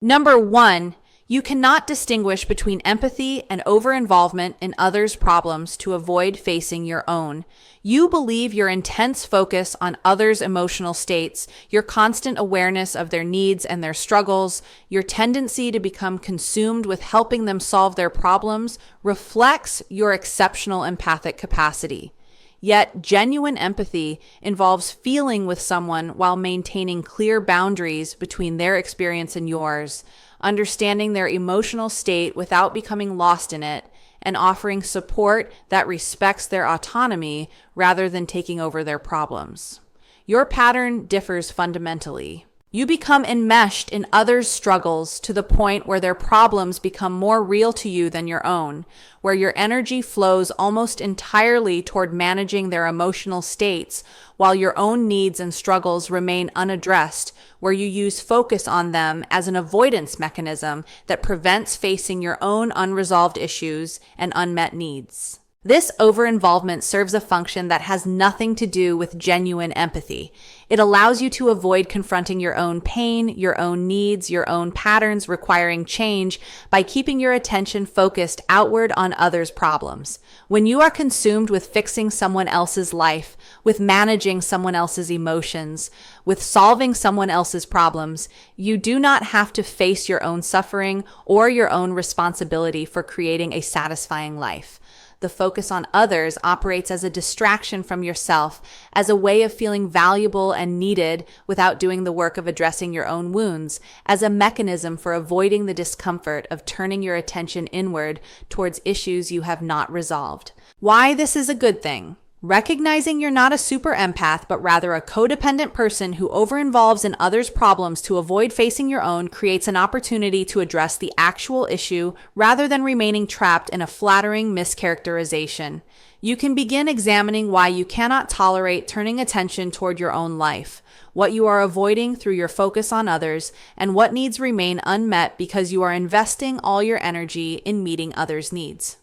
Number 1, you cannot distinguish between empathy and overinvolvement in others' problems to avoid facing your own. You believe your intense focus on others' emotional states, your constant awareness of their needs and their struggles, your tendency to become consumed with helping them solve their problems reflects your exceptional empathic capacity. Yet, genuine empathy involves feeling with someone while maintaining clear boundaries between their experience and yours, understanding their emotional state without becoming lost in it, and offering support that respects their autonomy rather than taking over their problems. Your pattern differs fundamentally. You become enmeshed in others' struggles to the point where their problems become more real to you than your own, where your energy flows almost entirely toward managing their emotional states, while your own needs and struggles remain unaddressed, where you use focus on them as an avoidance mechanism that prevents facing your own unresolved issues and unmet needs. This overinvolvement serves a function that has nothing to do with genuine empathy. It allows you to avoid confronting your own pain, your own needs, your own patterns requiring change by keeping your attention focused outward on others' problems. When you are consumed with fixing someone else's life, with managing someone else's emotions, with solving someone else's problems, you do not have to face your own suffering or your own responsibility for creating a satisfying life. The focus on others operates as a distraction from yourself, as a way of feeling valuable and needed without doing the work of addressing your own wounds, as a mechanism for avoiding the discomfort of turning your attention inward towards issues you have not resolved. Why this is a good thing. Recognizing you're not a super empath, but rather a codependent person who overinvolves in others' problems to avoid facing your own creates an opportunity to address the actual issue rather than remaining trapped in a flattering mischaracterization. You can begin examining why you cannot tolerate turning attention toward your own life, what you are avoiding through your focus on others, and what needs remain unmet because you are investing all your energy in meeting others' needs.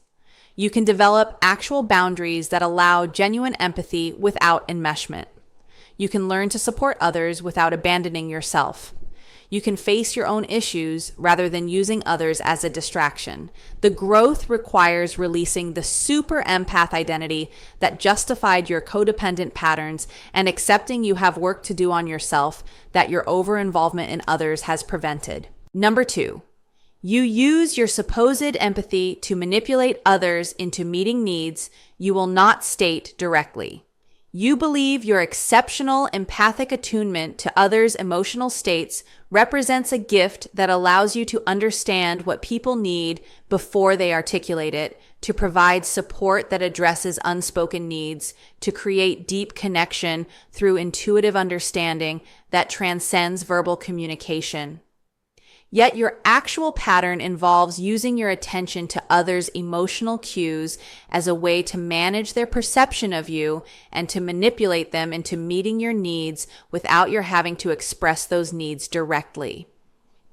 You can develop actual boundaries that allow genuine empathy without enmeshment. You can learn to support others without abandoning yourself. You can face your own issues rather than using others as a distraction. The growth requires releasing the super empath identity that justified your codependent patterns and accepting you have work to do on yourself that your overinvolvement in others has prevented. Number 2. You use your supposed empathy to manipulate others into meeting needs you will not state directly. You believe your exceptional empathic attunement to others' emotional states represents a gift that allows you to understand what people need before they articulate it, to provide support that addresses unspoken needs, to create deep connection through intuitive understanding that transcends verbal communication. Yet your actual pattern involves using your attention to others' emotional cues as a way to manage their perception of you and to manipulate them into meeting your needs without your having to express those needs directly.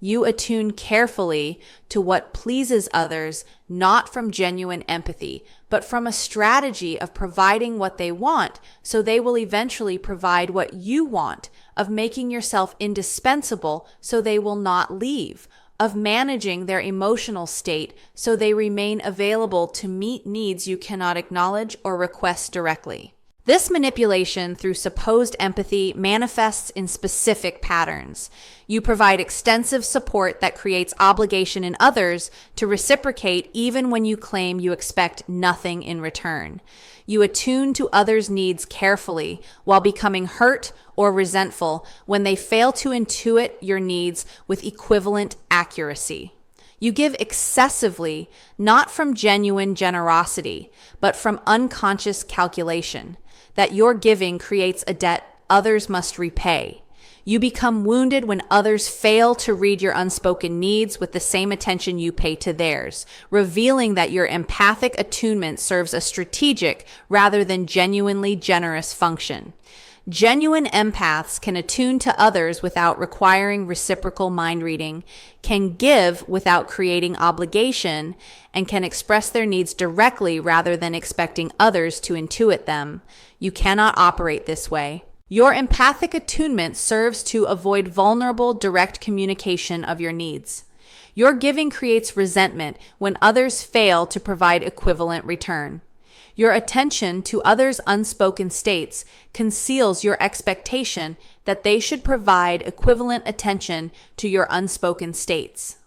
You attune carefully to what pleases others, not from genuine empathy, but from a strategy of providing what they want, so they will eventually provide what you want, of making yourself indispensable so they will not leave, of managing their emotional state so they remain available to meet needs you cannot acknowledge or request directly. This manipulation through supposed empathy manifests in specific patterns. You provide extensive support that creates obligation in others to reciprocate even when you claim you expect nothing in return. You attune to others' needs carefully while becoming hurt or resentful when they fail to intuit your needs with equivalent accuracy. You give excessively, not from genuine generosity, but from unconscious calculation, that your giving creates a debt others must repay. You become wounded when others fail to read your unspoken needs with the same attention you pay to theirs, revealing that your empathic attunement serves a strategic rather than genuinely generous function. Genuine empaths can attune to others without requiring reciprocal mind reading, can give without creating obligation, and can express their needs directly rather than expecting others to intuit them. You cannot operate this way. Your empathic attunement serves to avoid vulnerable, direct communication of your needs. Your giving creates resentment when others fail to provide equivalent return. Your attention to others' unspoken states conceals your expectation that they should provide equivalent attention to your unspoken states.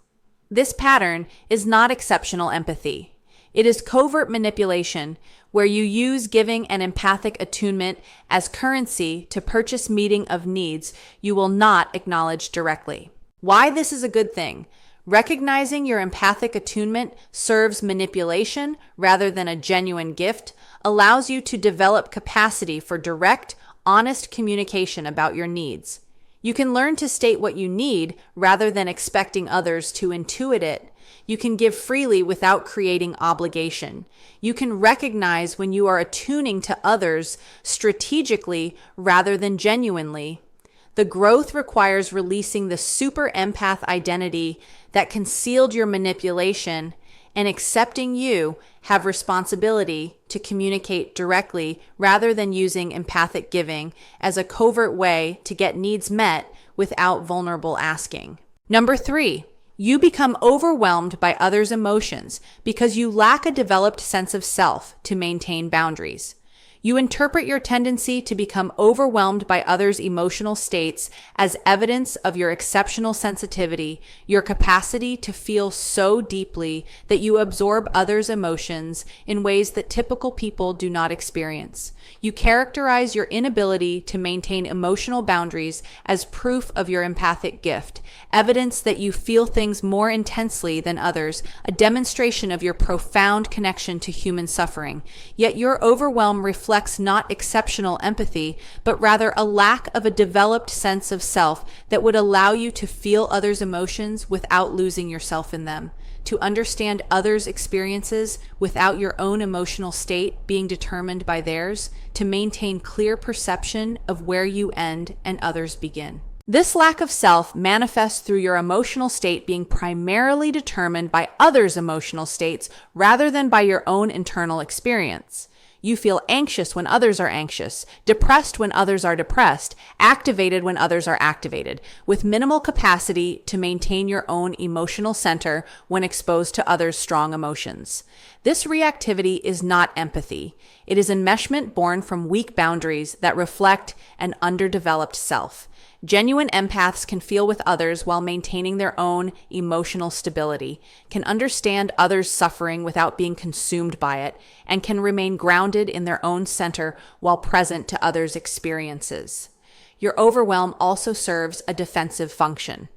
This pattern is not exceptional empathy. It is covert manipulation, where you use giving and empathic attunement as currency to purchase meeting of needs you will not acknowledge directly. Why this is a good thing. Recognizing your empathic attunement serves manipulation rather than a genuine gift allows you to develop capacity for direct, honest communication about your needs. You can learn to state what you need rather than expecting others to intuit it. You can give freely without creating obligation. You can recognize when you are attuning to others strategically rather than genuinely. The growth requires releasing the super empath identity that concealed your manipulation and accepting you have responsibility to communicate directly rather than using empathic giving as a covert way to get needs met without vulnerable asking. Number 3, you become overwhelmed by others' emotions because you lack a developed sense of self to maintain boundaries. You interpret your tendency to become overwhelmed by others' emotional states as evidence of your exceptional sensitivity, your capacity to feel so deeply that you absorb others' emotions in ways that typical people do not experience. You characterize your inability to maintain emotional boundaries as proof of your empathic gift, evidence that you feel things more intensely than others, a demonstration of your profound connection to human suffering. Yet your overwhelm reflects not exceptional empathy, but rather a lack of a developed sense of self that would allow you to feel others' emotions without losing yourself in them, to understand others' experiences without your own emotional state being determined by theirs, to maintain clear perception of where you end and others begin. This lack of self manifests through your emotional state being primarily determined by others' emotional states rather than by your own internal experience. You feel anxious when others are anxious, depressed when others are depressed, activated when others are activated, with minimal capacity to maintain your own emotional center when exposed to others' strong emotions. This reactivity is not empathy. It is enmeshment born from weak boundaries that reflect an underdeveloped self. Genuine empaths can feel with others while maintaining their own emotional stability, can understand others' suffering without being consumed by it, and can remain grounded in their own center while present to others' experiences. Your overwhelm also serves a defensive function.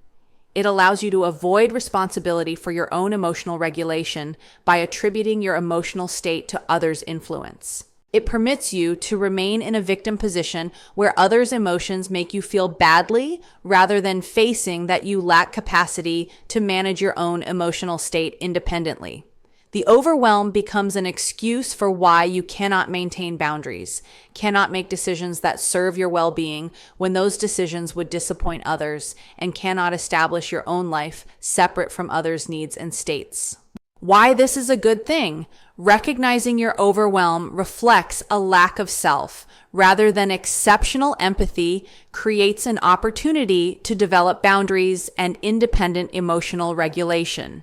It allows you to avoid responsibility for your own emotional regulation by attributing your emotional state to others' influence. It permits you to remain in a victim position where others' emotions make you feel badly rather than facing that you lack capacity to manage your own emotional state independently. The overwhelm becomes an excuse for why you cannot maintain boundaries, cannot make decisions that serve your well-being when those decisions would disappoint others, and cannot establish your own life separate from others' needs and states. Why this is a good thing. Recognizing your overwhelm reflects a lack of self, rather than exceptional empathy creates an opportunity to develop boundaries and independent emotional regulation.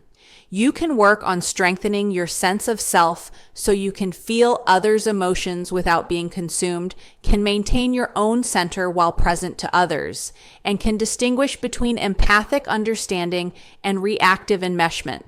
You can work on strengthening your sense of self so you can feel others' emotions without being consumed, can maintain your own center while present to others, and can distinguish between empathic understanding and reactive enmeshment.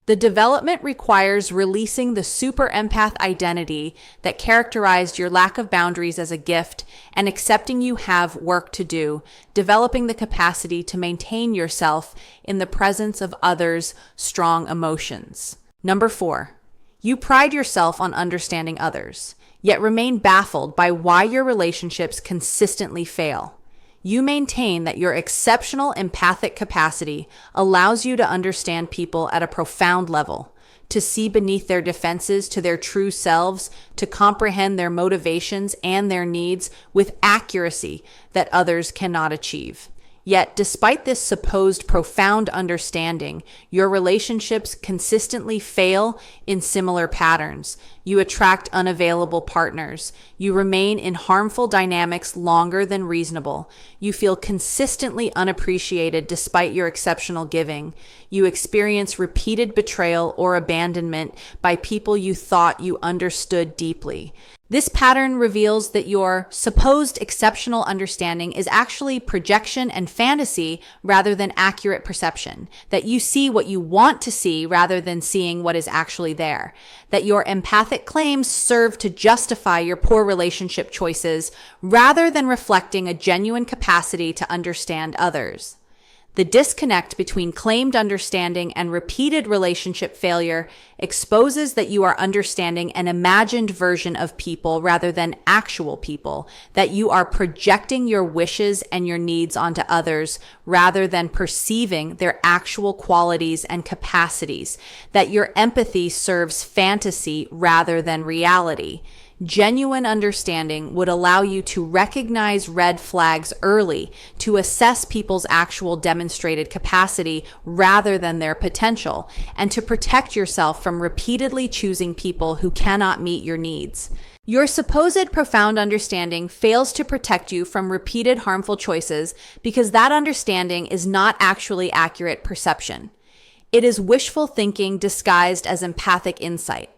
The development requires releasing the super empath identity that characterized your lack of boundaries as a gift and accepting you have work to do, developing the capacity to maintain yourself in the presence of others' strong emotions. Number 4, you pride yourself on understanding others, yet remain baffled by why your relationships consistently fail. You maintain that your exceptional empathic capacity allows you to understand people at a profound level, to see beneath their defenses to their true selves, to comprehend their motivations and their needs with accuracy that others cannot achieve. Yet, despite this supposed profound understanding, your relationships consistently fail in similar patterns. You attract unavailable partners. You remain in harmful dynamics longer than reasonable. You feel consistently unappreciated despite your exceptional giving. You experience repeated betrayal or abandonment by people you thought you understood deeply. This pattern reveals that your supposed exceptional understanding is actually projection and fantasy rather than accurate perception, that you see what you want to see rather than seeing what is actually there, that your empathic claims serve to justify your poor relationship choices rather than reflecting a genuine capacity to understand others. The disconnect between claimed understanding and repeated relationship failure exposes that you are understanding an imagined version of people rather than actual people, that you are projecting your wishes and your needs onto others rather than perceiving their actual qualities and capacities, that your empathy serves fantasy rather than reality. Genuine understanding would allow you to recognize red flags early, to assess people's actual demonstrated capacity rather than their potential, and to protect yourself from repeatedly choosing people who cannot meet your needs. Your supposed profound understanding fails to protect you from repeated harmful choices because that understanding is not actually accurate perception. It is wishful thinking disguised as empathic insight.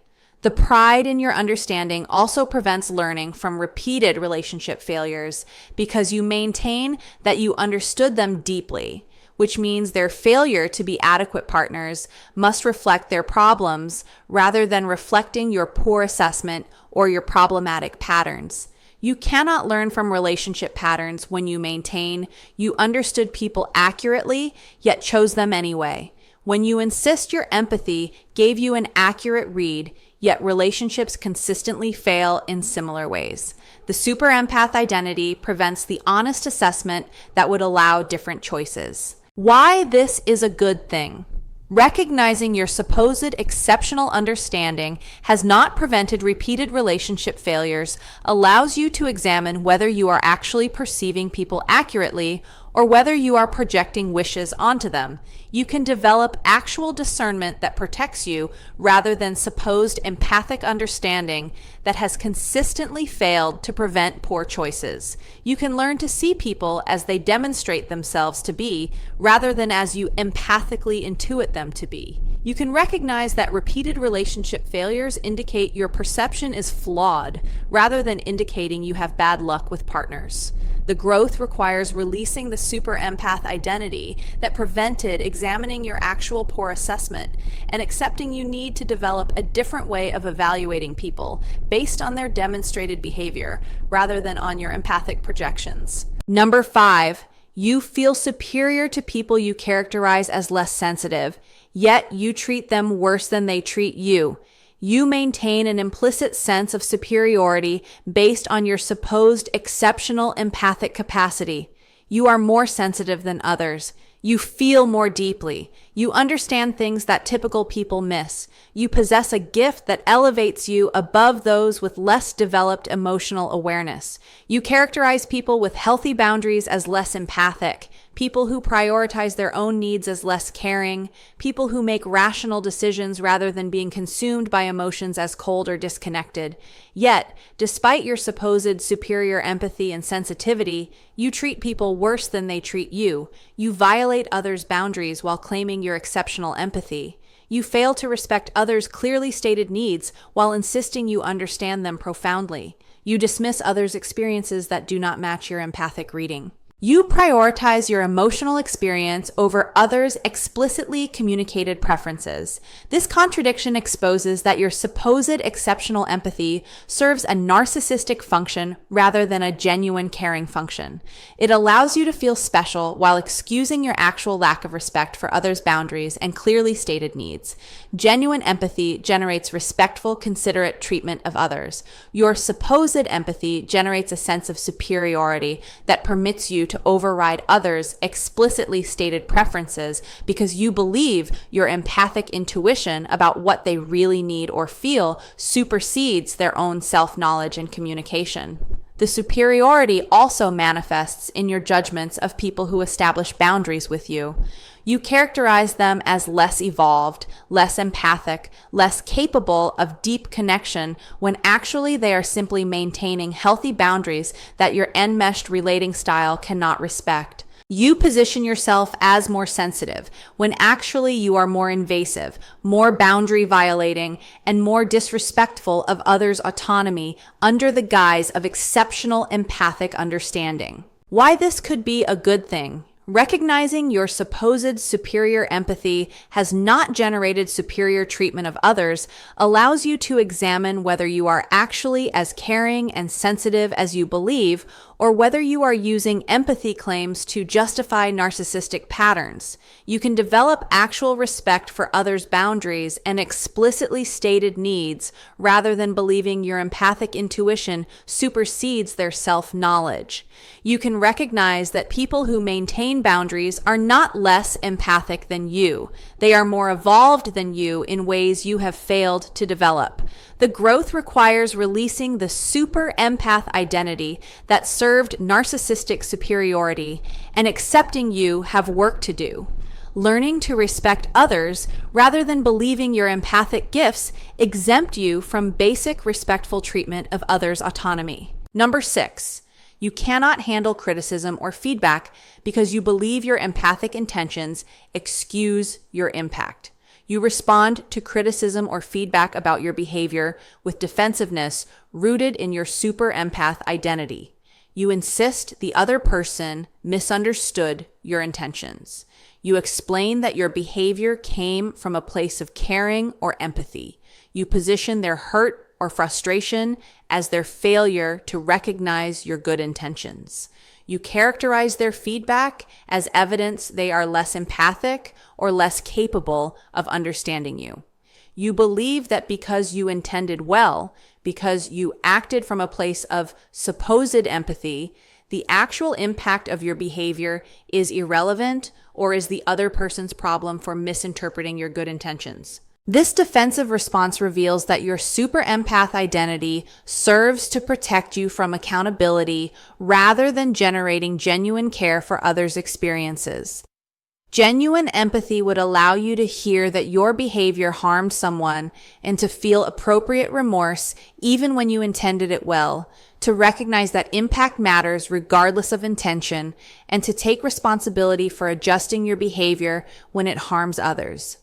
The pride in your understanding also prevents learning from repeated relationship failures because you maintain that you understood them deeply, which means their failure to be adequate partners must reflect their problems rather than reflecting your poor assessment or your problematic patterns. You cannot learn from relationship patterns when you maintain you understood people accurately yet chose them anyway. When you insist your empathy gave you an accurate read, yet relationships consistently fail in similar ways. The super empath identity prevents the honest assessment that would allow different choices. Why this is a good thing. Recognizing your supposed exceptional understanding has not prevented repeated relationship failures allows you to examine whether you are actually perceiving people accurately or whether you are projecting wishes onto them. You can develop actual discernment that protects you rather than supposed empathic understanding that has consistently failed to prevent poor choices. You can learn to see people as they demonstrate themselves to be rather than as you empathically intuit them to be. You can recognize that repeated relationship failures indicate your perception is flawed rather than indicating you have bad luck with partners. The growth requires releasing the super empath identity that prevented examining your actual poor assessment and accepting you need to develop a different way of evaluating people based on their demonstrated behavior rather than on your empathic projections. Number 5, you feel superior to people you characterize as less sensitive, yet you treat them worse than they treat you. You maintain an implicit sense of superiority based on your supposed exceptional empathic capacity. You are more sensitive than others. You feel more deeply. You understand things that typical people miss. You possess a gift that elevates you above those with less developed emotional awareness. You characterize people with healthy boundaries as less empathic, people who prioritize their own needs as less caring, people who make rational decisions rather than being consumed by emotions as cold or disconnected. Yet, despite your supposed superior empathy and sensitivity, you treat people worse than they treat you. You violate others' boundaries while claiming your exceptional empathy. You fail to respect others' clearly stated needs while insisting you understand them profoundly. You dismiss others' experiences that do not match your empathic reading. You prioritize your emotional experience over others' explicitly communicated preferences. This contradiction exposes that your supposed exceptional empathy serves a narcissistic function rather than a genuine caring function. It allows you to feel special while excusing your actual lack of respect for others' boundaries and clearly stated needs. Genuine empathy generates respectful, considerate treatment of others. Your supposed empathy generates a sense of superiority that permits you to override others' explicitly stated preferences because you believe your empathic intuition about what they really need or feel supersedes their own self-knowledge and communication. The superiority also manifests in your judgments of people who establish boundaries with you. You characterize them as less evolved, less empathic, less capable of deep connection, when actually they are simply maintaining healthy boundaries that your enmeshed relating style cannot respect. You position yourself as more sensitive, when actually you are more invasive, more boundary violating, and more disrespectful of others' autonomy under the guise of exceptional empathic understanding. Why this could be a good thing. Recognizing your supposed superior empathy has not generated superior treatment of others allows you to examine whether you are actually as caring and sensitive as you believe, or whether you are using empathy claims to justify narcissistic patterns. You can develop actual respect for others' boundaries and explicitly stated needs rather than believing your empathic intuition supersedes their self-knowledge. You can recognize that people who maintain boundaries are not less empathic than you. They are more evolved than you in ways you have failed to develop. The growth requires releasing the super empath identity that served narcissistic superiority and accepting you have work to do. Learning to respect others rather than believing your empathic gifts exempt you from basic respectful treatment of others' autonomy. Number 6. You cannot handle criticism or feedback because you believe your empathic intentions excuse your impact. You respond to criticism or feedback about your behavior with defensiveness rooted in your super empath identity. You insist the other person misunderstood your intentions. You explain that your behavior came from a place of caring or empathy. You position their hurt or frustration as their failure to recognize your good intentions. You characterize their feedback as evidence they are less empathic or less capable of understanding you. You believe that because you intended well, because you acted from a place of supposed empathy, the actual impact of your behavior is irrelevant or is the other person's problem for misinterpreting your good intentions. This defensive response reveals that your super empath identity serves to protect you from accountability rather than generating genuine care for others' experiences. Genuine empathy would allow you to hear that your behavior harmed someone and to feel appropriate remorse even when you intended it well, to recognize that impact matters regardless of intention, and to take responsibility for adjusting your behavior when it harms others.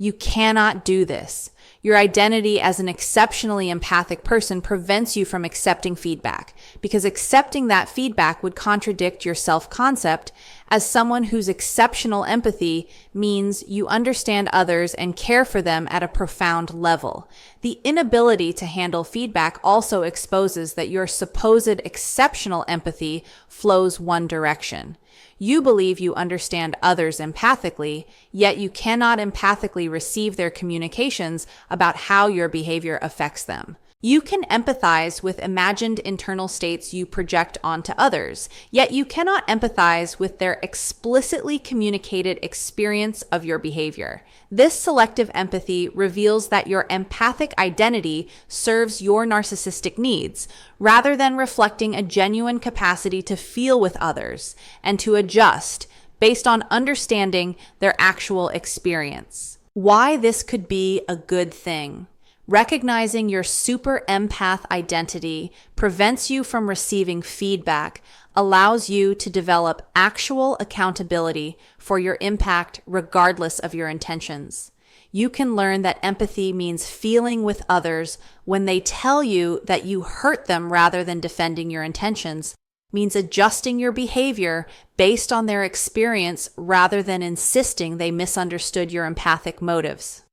You cannot do this. Your identity as an exceptionally empathic person prevents you from accepting feedback, because accepting that feedback would contradict your self-concept as someone whose exceptional empathy means you understand others and care for them at a profound level. The inability to handle feedback also exposes that your supposed exceptional empathy flows one direction. You believe you understand others empathically, yet you cannot empathically receive their communications about how your behavior affects them. You can empathize with imagined internal states you project onto others, yet you cannot empathize with their explicitly communicated experience of your behavior. This selective empathy reveals that your empathic identity serves your narcissistic needs, rather than reflecting a genuine capacity to feel with others and to adjust based on understanding their actual experience. Why this could be a good thing. Recognizing your super empath identity prevents you from receiving feedback, allows you to develop actual accountability for your impact regardless of your intentions. You can learn that empathy means feeling with others when they tell you that you hurt them rather than defending your intentions, means adjusting your behavior based on their experience rather than insisting they misunderstood your empathic motives.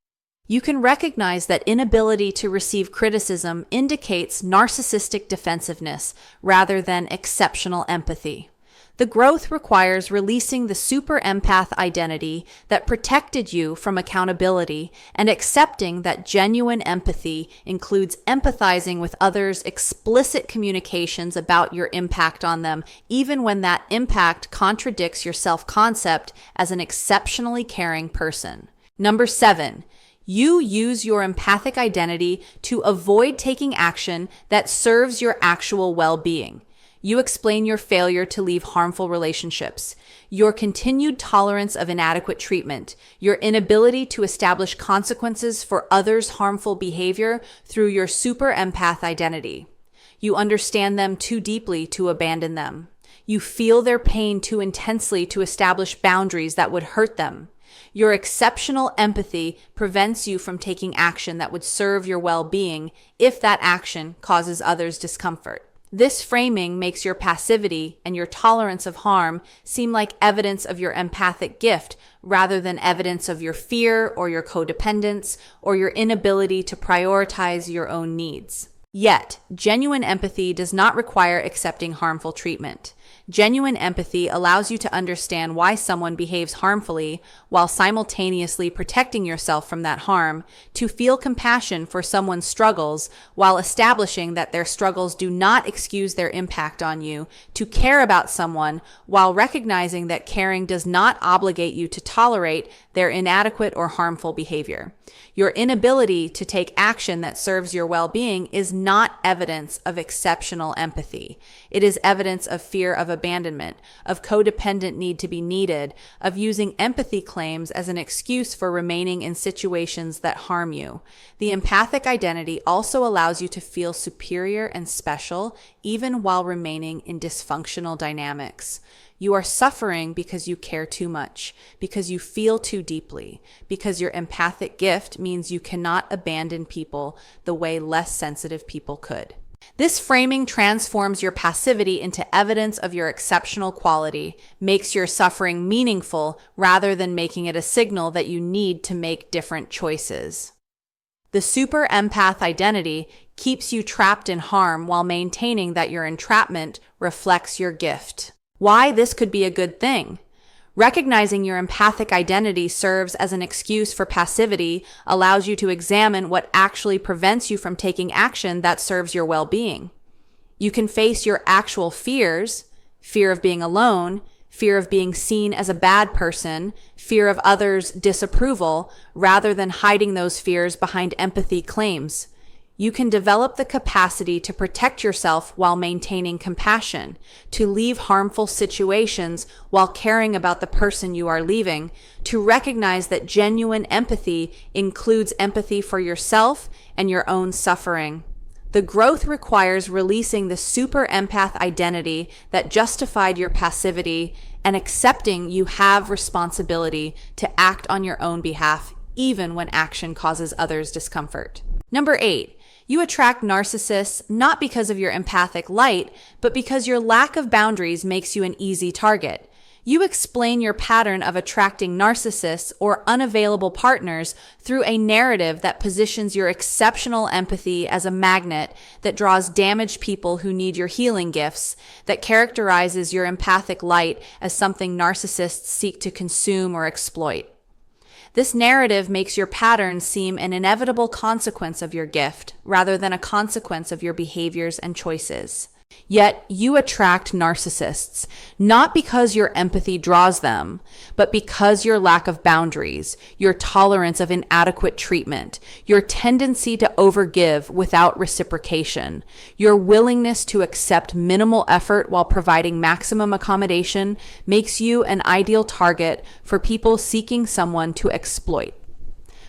You can recognize that inability to receive criticism indicates narcissistic defensiveness rather than exceptional empathy. The growth requires releasing the super empath identity that protected you from accountability and accepting that genuine empathy includes empathizing with others' explicit communications about your impact on them, even when that impact contradicts your self-concept as an exceptionally caring person. Number 7. You use your empathic identity to avoid taking action that serves your actual well-being. You explain your failure to leave harmful relationships, your continued tolerance of inadequate treatment, your inability to establish consequences for others' harmful behavior through your super empath identity. You understand them too deeply to abandon them. You feel their pain too intensely to establish boundaries that would hurt them. Your exceptional empathy prevents you from taking action that would serve your well-being if that action causes others discomfort. This framing makes your passivity and your tolerance of harm seem like evidence of your empathic gift rather than evidence of your fear or your codependence or your inability to prioritize your own needs. Yet, genuine empathy does not require accepting harmful treatment. Genuine empathy allows you to understand why someone behaves harmfully while simultaneously protecting yourself from that harm, to feel compassion for someone's struggles while establishing that their struggles do not excuse their impact on you, to care about someone while recognizing that caring does not obligate you to tolerate their inadequate or harmful behavior. Your inability to take action that serves your well-being is not evidence of exceptional empathy. It is evidence of fear of abandonment, of codependent need to be needed, of using empathy claims as an excuse for remaining in situations that harm you. The empathic identity also allows you to feel superior and special, even while remaining in dysfunctional dynamics. You are suffering because you care too much, because you feel too deeply, because your empathic gift means you cannot abandon people the way less sensitive people could. This framing transforms your passivity into evidence of your exceptional quality, makes your suffering meaningful rather than making it a signal that you need to make different choices. The super empath identity keeps you trapped in harm while maintaining that your entrapment reflects your gift. Why this could be a good thing. Recognizing your empathic identity serves as an excuse for passivity, allows you to examine what actually prevents you from taking action that serves your well-being. You can face your actual fears, fear of being alone, fear of being seen as a bad person, fear of others' disapproval, rather than hiding those fears behind empathy claims. You can develop the capacity to protect yourself while maintaining compassion, to leave harmful situations while caring about the person you are leaving, to recognize that genuine empathy includes empathy for yourself and your own suffering. The growth requires releasing the super empath identity that justified your passivity and accepting you have responsibility to act on your own behalf, even when action causes others discomfort. Number 8. You attract narcissists not because of your empathic light, but because your lack of boundaries makes you an easy target. You explain your pattern of attracting narcissists or unavailable partners through a narrative that positions your exceptional empathy as a magnet that draws damaged people who need your healing gifts, that characterizes your empathic light as something narcissists seek to consume or exploit. This narrative makes your pattern seem an inevitable consequence of your gift, rather than a consequence of your behaviors and choices. Yet you attract narcissists, not because your empathy draws them, but because your lack of boundaries, your tolerance of inadequate treatment, your tendency to overgive without reciprocation, your willingness to accept minimal effort while providing maximum accommodation makes you an ideal target for people seeking someone to exploit.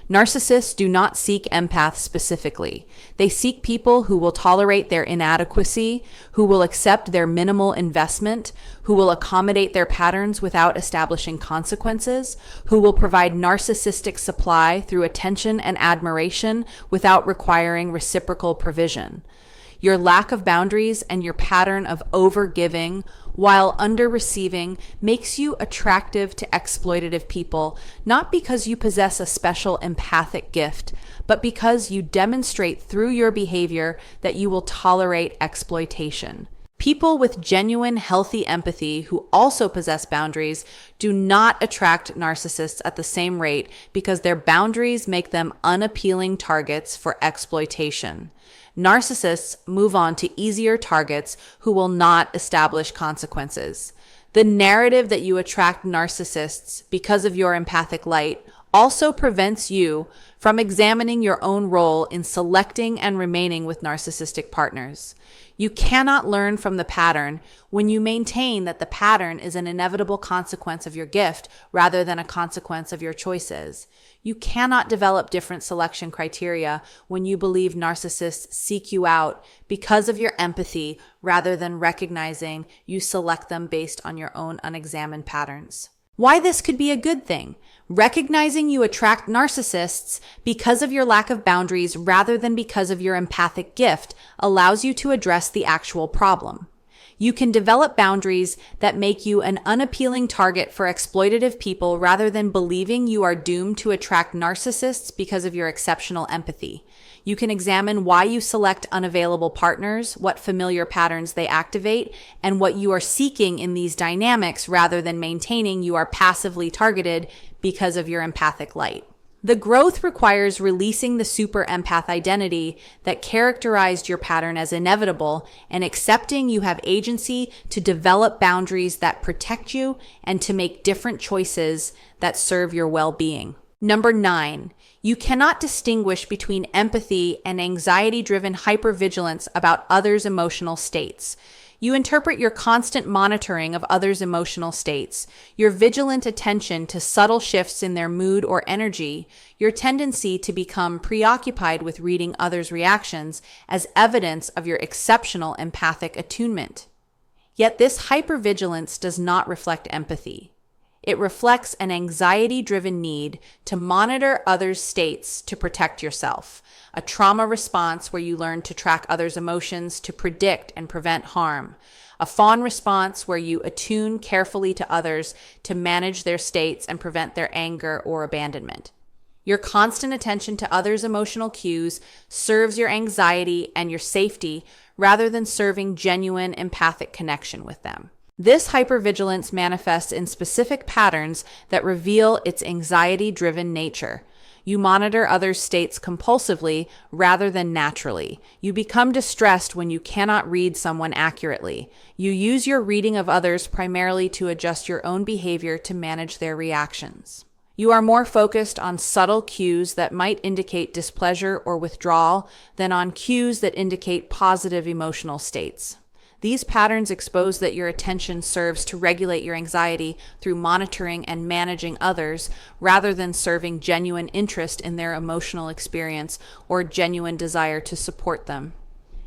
Narcissists do not seek empaths specifically. They seek people who will tolerate their inadequacy, who will accept their minimal investment, who will accommodate their patterns without establishing consequences, who will provide narcissistic supply through attention and admiration without requiring reciprocal provision. Your lack of boundaries and your pattern of over-giving while under-receiving makes you attractive to exploitative people, not because you possess a special empathic gift, but because you demonstrate through your behavior that you will tolerate exploitation. People with genuine, healthy empathy who also possess boundaries do not attract narcissists at the same rate because their boundaries make them unappealing targets for exploitation. Narcissists move on to easier targets who will not establish consequences. The narrative that you attract narcissists because of your empathic light also prevents you from examining your own role in selecting and remaining with narcissistic partners. You cannot learn from the pattern when you maintain that the pattern is an inevitable consequence of your gift rather than a consequence of your choices. You cannot develop different selection criteria when you believe narcissists seek you out because of your empathy rather than recognizing you select them based on your own unexamined patterns. Why this could be a good thing. Recognizing you attract narcissists because of your lack of boundaries rather than because of your empathic gift allows you to address the actual problem. You can develop boundaries that make you an unappealing target for exploitative people rather than believing you are doomed to attract narcissists because of your exceptional empathy. You can examine why you select unavailable partners, what familiar patterns they activate, and what you are seeking in these dynamics rather than maintaining you are passively targeted because of your empathic light. The growth requires releasing the super empath identity that characterized your pattern as inevitable and accepting you have agency to develop boundaries that protect you and to make different choices that serve your well-being. Number 9, you cannot distinguish between empathy and anxiety-driven hypervigilance about others' emotional states. You interpret your constant monitoring of others' emotional states, your vigilant attention to subtle shifts in their mood or energy, your tendency to become preoccupied with reading others' reactions as evidence of your exceptional empathic attunement. Yet this hypervigilance does not reflect empathy. It reflects an anxiety-driven need to monitor others' states to protect yourself, a trauma response where you learn to track others' emotions to predict and prevent harm, a fawn response where you attune carefully to others to manage their states and prevent their anger or abandonment. Your constant attention to others' emotional cues serves your anxiety and your safety rather than serving genuine empathic connection with them. This hypervigilance manifests in specific patterns that reveal its anxiety-driven nature. You monitor others' states compulsively rather than naturally. You become distressed when you cannot read someone accurately. You use your reading of others primarily to adjust your own behavior to manage their reactions. You are more focused on subtle cues that might indicate displeasure or withdrawal than on cues that indicate positive emotional states. These patterns expose that your attention serves to regulate your anxiety through monitoring and managing others rather than serving genuine interest in their emotional experience or genuine desire to support them.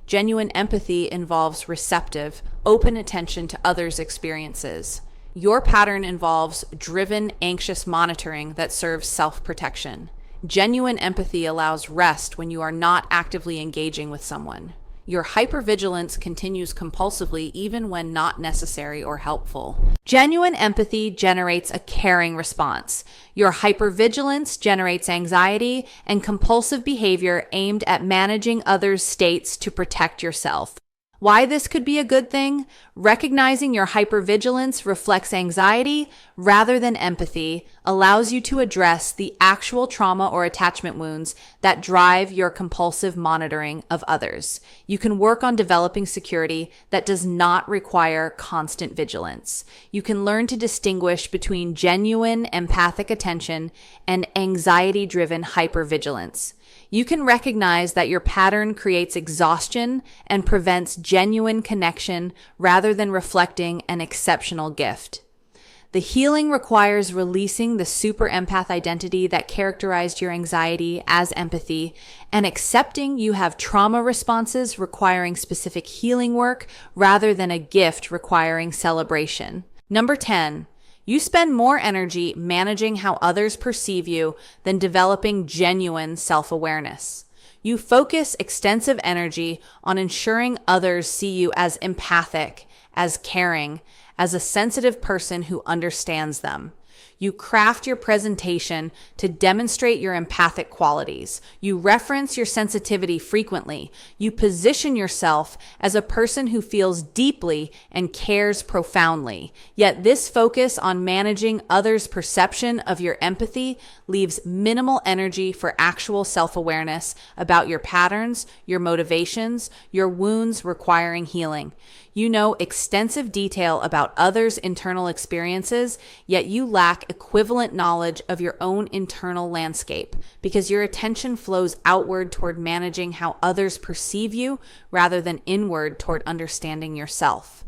Genuine empathy involves receptive, open attention to others' experiences. Your pattern involves driven, anxious monitoring that serves self-protection. Genuine empathy allows rest when you are not actively engaging with someone. Your hypervigilance continues compulsively even when not necessary or helpful. Genuine empathy generates a caring response. Your hypervigilance generates anxiety and compulsive behavior aimed at managing others' states to protect yourself. Why this could be a good thing? Recognizing your hypervigilance reflects anxiety rather than empathy allows you to address the actual trauma or attachment wounds that drive your compulsive monitoring of others. You can work on developing security that does not require constant vigilance. You can learn to distinguish between genuine empathic attention and anxiety-driven hypervigilance. You can recognize that your pattern creates exhaustion and prevents genuine connection rather than reflecting an exceptional gift. The healing requires releasing the super empath identity that characterized your anxiety as empathy and accepting you have trauma responses requiring specific healing work rather than a gift requiring celebration. Number 10. You spend more energy managing how others perceive you than developing genuine self-awareness. You focus extensive energy on ensuring others see you as empathic, as caring, as a sensitive person who understands them. You craft your presentation to demonstrate your empathic qualities. You reference your sensitivity frequently. You position yourself as a person who feels deeply and cares profoundly. Yet this focus on managing others' perception of your empathy leaves minimal energy for actual self-awareness about your patterns, your motivations, your wounds requiring healing. You know extensive detail about others' internal experiences, yet you lack equivalent knowledge of your own internal landscape because your attention flows outward toward managing how others perceive you rather than inward toward understanding yourself.